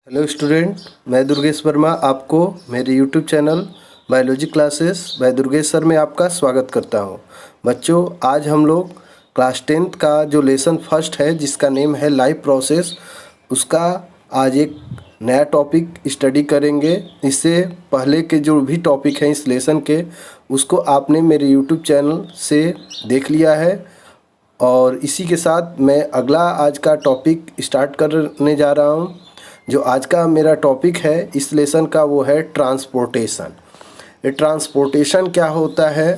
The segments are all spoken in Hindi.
हेलो स्टूडेंट, मैं दुर्गेश वर्मा आपको मेरे YouTube channel biology classes bye Durgesh sir में आपका स्वागत करता हूं। बच्चों, आज हम लोग क्लास 10th का जो लेसन फर्स्ट है जिसका नेम है लाइफ प्रोसेस, उसका आज एक नया टॉपिक स्टडी करेंगे। इससे पहले के जो भी टॉपिक हैं इस लेसन के, उसको आपने मेरे यूट्यूब चैनल से देख लिया है। और इसी के साथ मैं अगला आज का टॉपिक स्टार्ट करने जा रहा हूँ। जो आज का मेरा टॉपिक है इस लेसन का वो है ट्रांसपोर्टेशन। ये ट्रांसपोर्टेशन क्या होता है?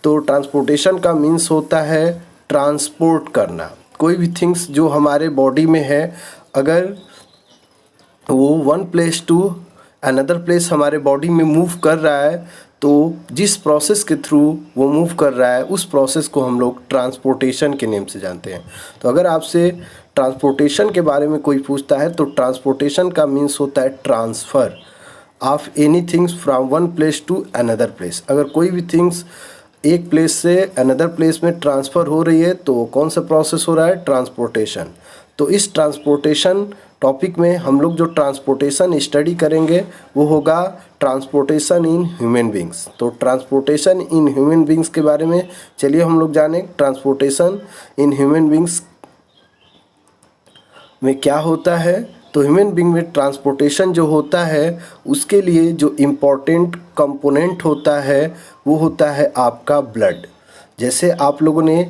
तो ट्रांसपोर्टेशन का मीन्स होता है ट्रांसपोर्ट करना। कोई भी थिंग्स जो हमारे बॉडी में है, अगर वो one place to another place हमारे बॉडी में मूव कर रहा है, तो जिस प्रोसेस के थ्रू वो मूव कर रहा है उस प्रोसेस को हम लोग ट्रांसपोर्टेशन के नेम से जानते हैं। तो अगर आपसे ट्रांसपोर्टेशन के बारे में कोई पूछता है तो ट्रांसपोर्टेशन का मीन्स होता है transfer of any things from one place to another place. अगर कोई भी थिंग्स एक प्लेस से अनदर प्लेस में ट्रांसफ़र हो रही है तो कौन सा प्रोसेस हो रहा है? ट्रांसपोर्टेशन। तो इस ट्रांसपोर्टेशन टॉपिक में हम लोग जो ट्रांसपोर्टेशन स्टडी करेंगे वो होगा ट्रांसपोर्टेशन इन ह्यूमन बींग्स। तो ट्रांसपोर्टेशन इन ह्यूमन बींग्स के बारे में चलिए हम लोग जानें। ट्रांसपोर्टेशन इन ह्यूमन बींग्स में क्या होता है? तो ह्यूमन बींग में ट्रांसपोर्टेशन जो होता है उसके लिए जो इम्पोर्टेंट कंपोनेंट होता है वो होता है आपका ब्लड। जैसे आप लोगों ने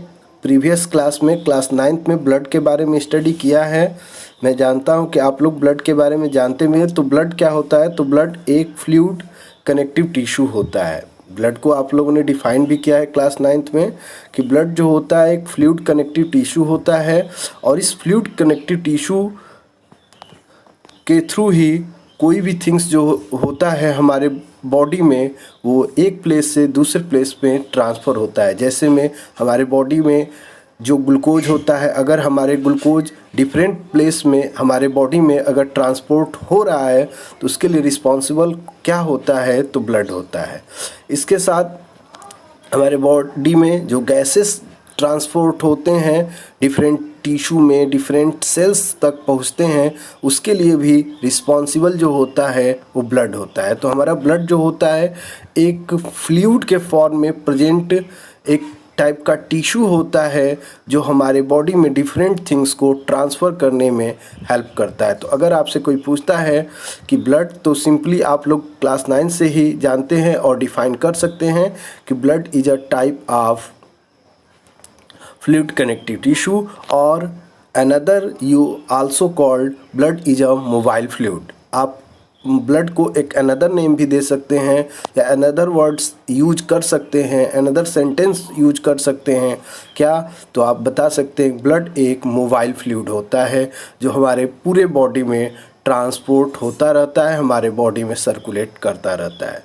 प्रीवियस क्लास में क्लास 9th में ब्लड के बारे में स्टडी किया है, मैं जानता हूं कि आप लोग ब्लड के बारे में जानते भी हैं। तो ब्लड क्या होता है? तो ब्लड एक फ्लूइड कनेक्टिव टिश्यू होता है। ब्लड को आप लोगों ने डिफाइन भी किया है क्लास 9th में कि ब्लड जो होता है एक फ्लूइड कनेक्टिव टिश्यू होता है, और इस फ्लूइड कनेक्टिव टिश्यू के थ्रू ही कोई भी थिंग्स जो होता है हमारे बॉडी में वो एक प्लेस से दूसरे प्लेस में ट्रांसफ़र होता है। जैसे में हमारे बॉडी में जो ग्लूकोज होता है, अगर हमारे ग्लूकोज डिफरेंट प्लेस में हमारे बॉडी में अगर ट्रांसपोर्ट हो रहा है तो उसके लिए रिस्पॉन्सिबल क्या होता है? तो ब्लड होता है। इसके साथ हमारे बॉडी में जो गैसेस ट्रांसपोर्ट होते हैं डिफरेंट टिश्यू में, डिफरेंट सेल्स तक पहुंचते हैं, उसके लिए भी रिस्पॉन्सिबल जो होता है वो ब्लड होता है। तो हमारा ब्लड जो होता है एक फ्लूइड के फॉर्म में प्रेजेंट एक टाइप का टिश्यू होता है जो हमारे बॉडी में डिफरेंट थिंग्स को ट्रांसफ़र करने में हेल्प करता है। तो अगर आपसे कोई पूछता है कि ब्लड, तो सिंपली आप लोग क्लास 9 से ही जानते हैं और डिफाइन कर सकते हैं कि blood is a type of fluid connective tissue, or another you also called blood is a mobile fluid। आप ब्लड को एक अनदर नेम भी दे सकते हैं या अनदर वर्ड्स यूज कर सकते हैं, अनदर सेंटेंस यूज कर सकते हैं। क्या? तो आप बता सकते हैं ब्लड एक मोबाइल फ्लूइड होता है जो हमारे पूरे बॉडी में ट्रांसपोर्ट होता रहता है, हमारे बॉडी में सर्कुलेट करता रहता है।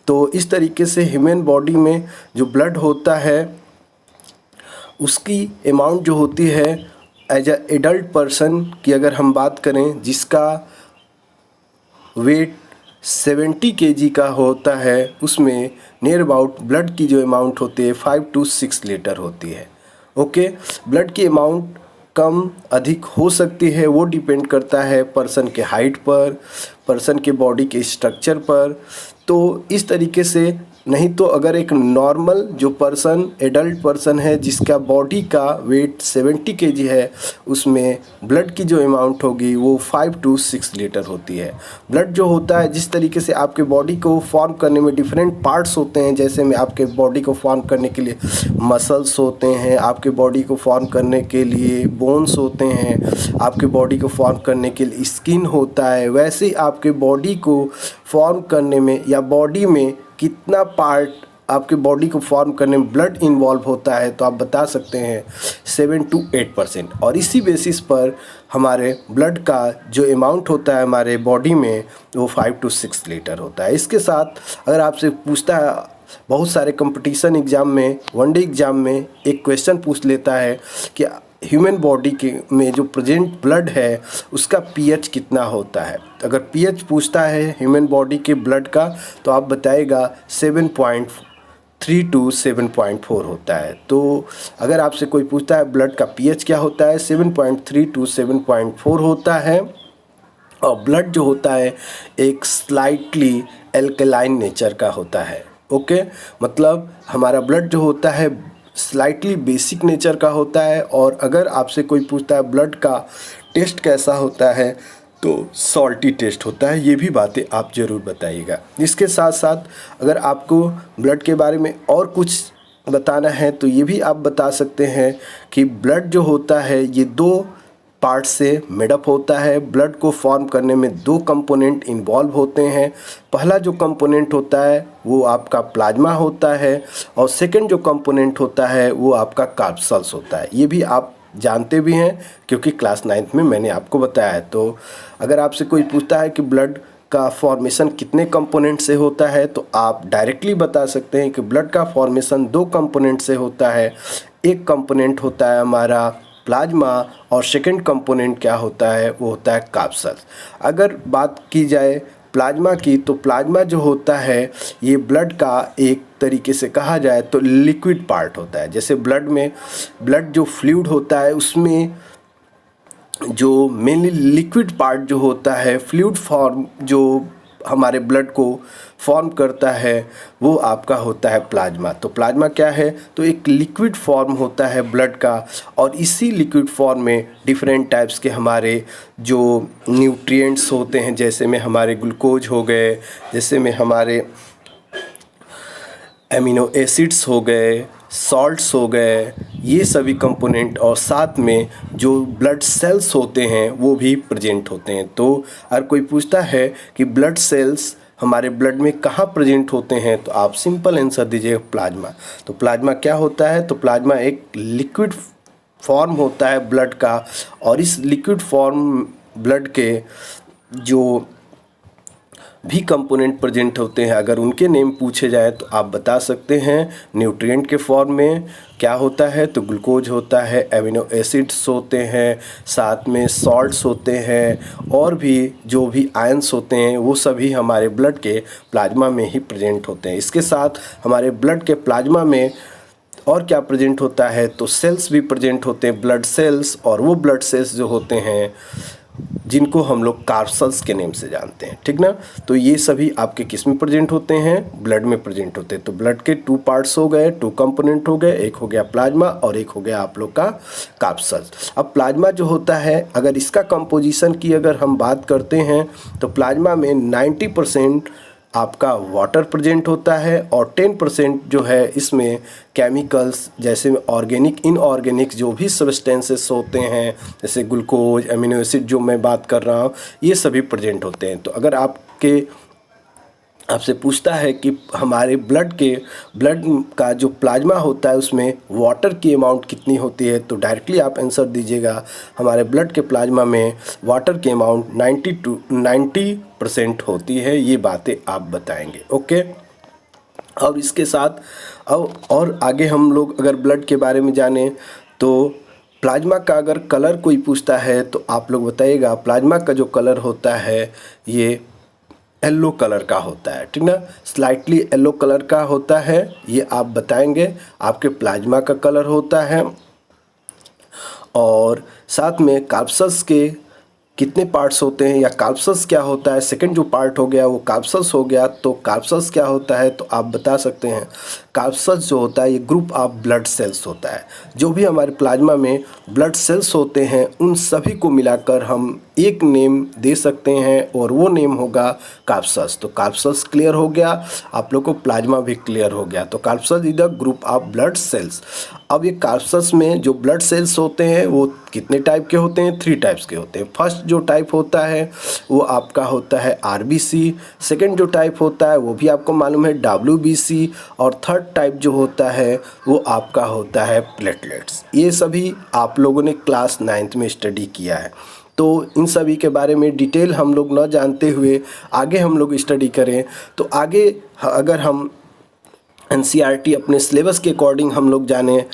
तो इस तरीके से ह्यूमन बॉडी में जो ब्लड होता है उसकी अमाउंट जो होती है एज अ एडल्ट पर्सन की अगर हम बात करें जिसका वेट 70 kg का होता है, उसमें नियर अबाउट ब्लड की जो अमाउंट होती है 5 to 6 लीटर होती है। ओके, ब्लड की अमाउंट कम अधिक हो सकती है, वो डिपेंड करता है पर्सन के हाइट पर, पर्सन के बॉडी के स्ट्रक्चर पर। तो इस तरीके से नहीं तो अगर एक नॉर्मल जो पर्सन एडल्ट पर्सन है जिसका बॉडी का वेट 70 kg है, उसमें ब्लड की जो अमाउंट होगी वो 5 to 6 लीटर होती है। ब्लड जो होता है जिस तरीके से आपके बॉडी को फॉर्म करने में डिफरेंट पार्ट्स होते हैं, जैसे में आपके बॉडी को फॉर्म करने के लिए मसल्स होते हैं, आपके बॉडी को फॉर्म करने के लिए बोन्स होते हैं, आपके बॉडी को फॉर्म करने के लिए स्किन होता है, वैसे ही आपके बॉडी को फॉर्म करने में या बॉडी में कितना पार्ट आपके बॉडी को फॉर्म करने में ब्लड इन्वॉल्व होता है, तो आप बता सकते हैं 7 to 8%। और इसी बेसिस पर हमारे ब्लड का जो अमाउंट होता है हमारे बॉडी में वो 5 to 6 लीटर होता है। इसके साथ अगर आपसे पूछता है, बहुत सारे कंपटीशन एग्ज़ाम में, वनडे एग्ज़ाम में एक क्वेश्चन पूछ लेता है कि ह्यूमन बॉडी के में जो प्रेजेंट ब्लड है उसका पीएच कितना होता है। अगर पीएच पूछता है ह्यूमन बॉडी के ब्लड का तो आप बताएगा 7.3 to 7.4 होता है। तो अगर आपसे कोई पूछता है ब्लड का पीएच क्या होता है, 7.3 to 7.4 होता है। और ब्लड जो होता है एक स्लाइटली एल्कलाइन नेचर का होता है। ओके, मतलब हमारा ब्लड जो होता है स्लाइटली बेसिक नेचर का होता है। और अगर आपसे कोई पूछता है ब्लड का टेस्ट कैसा होता है तो सॉल्टी टेस्ट होता है। ये भी बातें आप ज़रूर बताइएगा। इसके साथ साथ अगर आपको ब्लड के बारे में और कुछ बताना है तो ये भी आप बता सकते हैं कि ब्लड जो होता है ये दो पार्ट से मेडअप होता है। ब्लड को फॉर्म करने में दो कंपोनेंट इन्वॉल्व होते हैं। पहला जो कंपोनेंट होता है वो आपका प्लाज्मा होता है और सेकंड जो कंपोनेंट होता है वो आपका कार्पसल्स होता है। ये भी आप जानते भी हैं क्योंकि क्लास 9th में मैंने आपको बताया है। तो अगर आपसे कोई पूछता है कि ब्लड का फॉर्मेशन कितने कंपोनेंट से होता है तो आप डायरेक्टली बता सकते हैं कि ब्लड का फॉर्मेशन दो कंपोनेंट से होता है। एक कंपोनेंट होता है हमारा प्लाज्मा और सेकंड कंपोनेंट क्या होता है वो होता है कार्पसल्स। अगर बात की जाए प्लाज्मा की तो प्लाज्मा जो होता है ये ब्लड का एक तरीके से कहा जाए तो लिक्विड पार्ट होता है। जैसे ब्लड जो फ्लूइड होता है उसमें जो मेनली लिक्विड पार्ट जो होता है फ्लूइड फॉर्म जो हमारे ब्लड को फॉर्म करता है वो आपका होता है प्लाज्मा। तो प्लाज्मा क्या है तो एक लिक्विड फॉर्म होता है ब्लड का और इसी लिक्विड फॉर्म में डिफरेंट टाइप्स के हमारे जो न्यूट्रिएंट्स होते हैं जैसे में हमारे ग्लूकोज हो गए, जैसे में हमारे एमिनो एसिड्स हो गए, सॉल्ट्स हो गए, ये सभी कंपोनेंट और साथ में जो ब्लड सेल्स होते हैं वो भी प्रेजेंट होते हैं। तो अगर कोई पूछता है कि ब्लड सेल्स हमारे ब्लड में कहाँ प्रेजेंट होते हैं तो आप सिंपल आंसर दीजिएगा प्लाज्मा। तो प्लाज्मा क्या होता है तो प्लाज्मा एक लिक्विड फॉर्म होता है ब्लड का और इस लिक्विड फॉर्म ब्लड के जो भी कंपोनेंट प्रेजेंट होते हैं अगर उनके नेम पूछे जाए तो आप बता सकते हैं। न्यूट्रिएंट के फॉर्म में क्या होता है तो ग्लूकोज होता है, एमिनो एसिड्स होते हैं, साथ में सॉल्ट्स होते हैं और भी जो भी आयंस होते हैं वो सभी हमारे ब्लड के प्लाज्मा में ही प्रेजेंट होते हैं। इसके साथ हमारे ब्लड के प्लाज्मा में और क्या प्रेजेंट होता है तो सेल्स भी प्रेजेंट होते हैं, ब्लड सेल्स। और वो ब्लड सेल्स जो होते हैं जिनको हम लोग कार्पसल्स के नेम से जानते हैं, ठीक ना। तो ये सभी आपके किस में प्रेजेंट होते हैं ब्लड में प्रेजेंट होते हैं। तो ब्लड के टू पार्ट्स हो गए, टू कंपोनेंट हो गए, एक हो गया प्लाज्मा और एक हो गया आप लोग का कार्पसल्स। अब प्लाज्मा जो होता है अगर इसका कंपोजिशन की अगर हम बात करते हैं तो प्लाज्मा में 90% आपका वाटर प्रेजेंट होता है और 10% जो है इसमें केमिकल्स जैसे ऑर्गेनिक इनऑर्गेनिक जो भी सब्सटेंसेस होते हैं जैसे ग्लूकोज, एमिनो एसिड जो मैं बात कर रहा हूँ ये सभी प्रेजेंट होते हैं। तो अगर आपसे पूछता है कि हमारे ब्लड का जो प्लाज्मा होता है उसमें वाटर की अमाउंट कितनी होती है तो डायरेक्टली आप आंसर दीजिएगा हमारे ब्लड के प्लाज्मा में वाटर की अमाउंट 90% होती है। ये बातें आप बताएंगे। ओके, और इसके साथ अब और आगे हम लोग अगर ब्लड के बारे में जाने तो प्लाज्मा का अगर कलर कोई पूछता है तो आप लोग बताइएगा प्लाज्मा का जो कलर होता है ये येलो कलर का होता है, ठीक ना, स्लाइटली येलो कलर का होता है। ये आप बताएंगे आपके प्लाज्मा का कलर होता है। और साथ में कार्पसल्स के कितने पार्ट्स होते हैं या कार्पसल्स क्या होता है, सेकंड जो पार्ट हो गया वो कार्पसल्स हो गया। तो कार्पसल्स क्या होता है तो आप बता सकते हैं कार्पसल्स जो होता है ये ग्रुप ऑफ ब्लड सेल्स होता है। जो भी हमारे प्लाज्मा में ब्लड सेल्स होते हैं उन सभी को मिलाकर हम एक नेम दे सकते हैं और वो नेम होगा कार्पसल्स। तो कार्पसल्स क्लियर हो गया, आप लोग को प्लाज्मा भी क्लियर हो गया। तो corpuscles is the group of blood cells. अब ये कार्पसल्स में जो ब्लड सेल्स होते हैं वो कितने टाइप के होते हैं, 3 टाइप्स के होते हैं। फर्स्ट जो टाइप होता है वो आपका होता है आरबीसी, सेकंड जो टाइप होता है वो भी आपको मालूम है डब्ल्यूबीसी और थर्ड टाइप जो होता है वो आपका होता है प्लेटलेट्स। ये सभी आप लोगों ने क्लास 9th में स्टडी किया है। तो इन सभी के बारे में डिटेल हम लोग न जानते हुए आगे हम लोग स्टडी करें तो आगे अगर हम एनसीईआरटी अपने सिलेबस के अकॉर्डिंग हम लोग जाने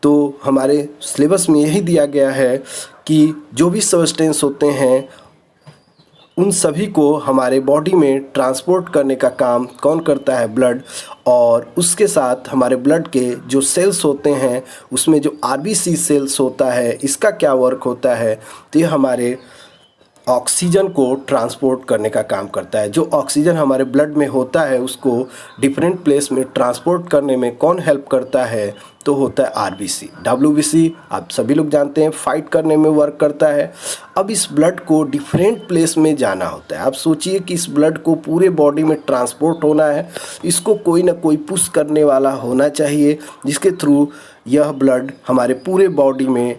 तो हमारे सिलेबस में यही दिया गया है कि जो भी सब्सटेंस होते हैं उन सभी को हमारे बॉडी में ट्रांसपोर्ट करने का काम कौन करता है, ब्लड। और उसके साथ हमारे ब्लड के जो सेल्स होते हैं उसमें जो आरबीसी सेल्स होता है इसका क्या वर्क होता है तो ये हमारे ऑक्सीजन को ट्रांसपोर्ट करने का काम करता है। जो ऑक्सीजन हमारे ब्लड में होता है उसको डिफरेंट प्लेस में ट्रांसपोर्ट करने में कौन हेल्प करता है, तो होता है आरबीसी। डब्ल्यूबीसी आप सभी लोग जानते हैं फाइट करने में वर्क करता है। अब इस ब्लड को डिफरेंट प्लेस में जाना होता है। आप सोचिए कि इस ब्लड को पूरे बॉडी में ट्रांसपोर्ट होना है, इसको कोई ना कोई पुश करने वाला होना चाहिए जिसके थ्रू यह ब्लड हमारे पूरे बॉडी में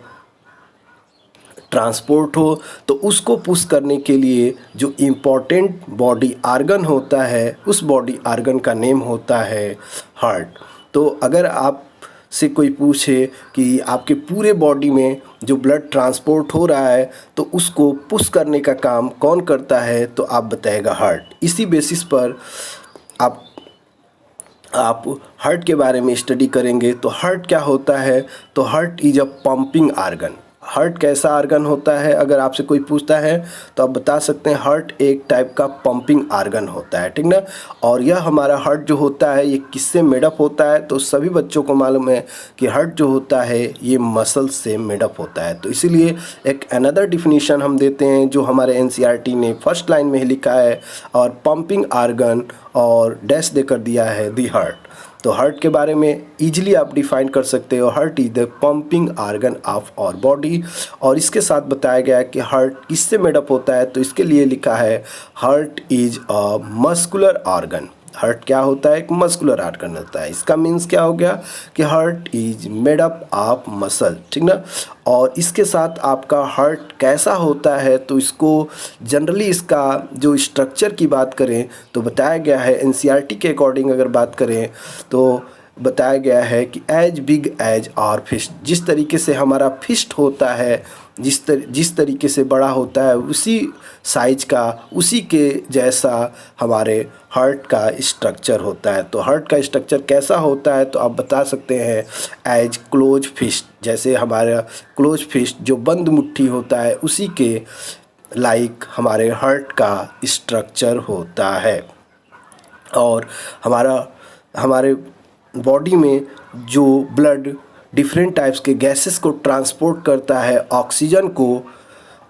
ट्रांसपोर्ट हो। तो उसको पुश करने के लिए जो इम्पोर्टेंट बॉडी आर्गन होता है, उस बॉडी आर्गन का नेम होता है हार्ट। तो अगर आप से कोई पूछे कि आपके पूरे बॉडी में जो ब्लड ट्रांसपोर्ट हो रहा है तो उसको पुश करने का काम कौन करता है, तो आप बताएगा हार्ट। इसी बेसिस पर आप हार्ट के बारे में स्टडी करेंगे। तो हार्ट क्या होता है, तो heart is a pumping organ. Heart कैसा आर्गन होता है, अगर आपसे कोई पूछता है तो आप बता सकते हैं हार्ट एक टाइप का पंपिंग आर्गन होता है, ठीक ना। और यह हमारा हार्ट जो होता है ये किससे मेडअप होता है, तो सभी बच्चों को मालूम है कि हार्ट जो होता है ये मसल से मेडअप होता है। तो इसीलिए एक अनदर डिफिनीशन हम देते हैं जो हमारे एनसीईआरटी ने फर्स्ट लाइन में ही लिखा है, और पंपिंग आर्गन और डैश देकर दिया है दी हार्ट। तो हार्ट के बारे में इजीली आप डिफाइन कर सकते हो, heart is the pumping organ of our body. और इसके साथ बताया गया है कि हार्ट किससे मेडअप होता है, तो इसके लिए लिखा है heart is a muscular organ. Heart क्या होता है, एक मस्कुलर आर्गन होता है। इसका मीन्स क्या हो गया कि heart is made up of muscle, ठीक ना। और इसके साथ आपका हार्ट कैसा होता है, तो इसको जनरली इसका जो स्ट्रक्चर की बात करें तो बताया गया है एनसीईआरटी के अकॉर्डिंग, अगर बात करें तो बताया गया है कि as big as our fist. जिस तरीके से हमारा फिस्ट होता है, जिस तरीके से बड़ा होता है उसी साइज का, उसी के जैसा हमारे हार्ट का स्ट्रक्चर होता है। तो हार्ट का स्ट्रक्चर कैसा होता है, तो आप बता सकते हैं एज क्लोज फिस्ट। जैसे हमारा क्लोज फिस्ट जो बंद मुट्ठी होता है उसी के लाइक हमारे हार्ट का स्ट्रक्चर होता है। और हमारे बॉडी में जो ब्लड डिफरेंट टाइप्स के गैसेस को ट्रांसपोर्ट करता है, ऑक्सीजन को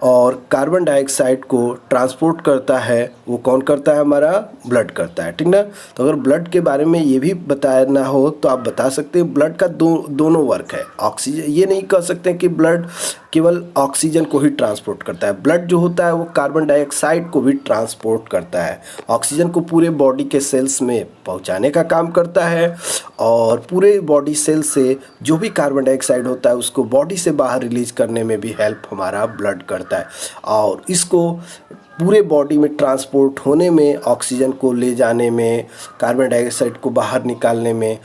और कार्बन डाइऑक्साइड को ट्रांसपोर्ट करता है, वो कौन करता है, हमारा ब्लड करता है, ठीक ना। तो अगर ब्लड के बारे में ये भी बताना हो तो आप बता सकते हैं ब्लड का दोनों वर्क है। ऑक्सीजन, ये नहीं कह सकते कि ब्लड केवल ऑक्सीजन को ही ट्रांसपोर्ट करता है। ब्लड जो होता है वो कार्बन डाइऑक्साइड को भी ट्रांसपोर्ट करता है। ऑक्सीजन को पूरे बॉडी के सेल्स में पहुंचाने का काम करता है, और पूरे बॉडी सेल से जो भी कार्बन डाइऑक्साइड होता है उसको बॉडी से बाहर रिलीज करने में भी हेल्प हमारा ब्लड करता है। और इसको पूरे बॉडी में ट्रांसपोर्ट होने में, ऑक्सीजन को ले जाने में, कार्बन डाइऑक्साइड को बाहर निकालने में,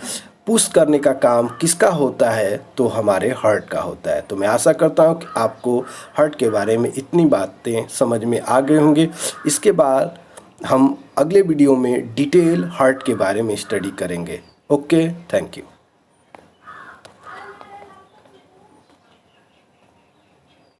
पुश करने का काम किसका होता है, तो हमारे हार्ट का होता है। तो मैं आशा करता हूँ कि आपको हार्ट के बारे में इतनी बातें समझ में आ गए होंगे। इसके बाद हम अगले वीडियो में डिटेल हार्ट के बारे में स्टडी करेंगे। Okay, thank you.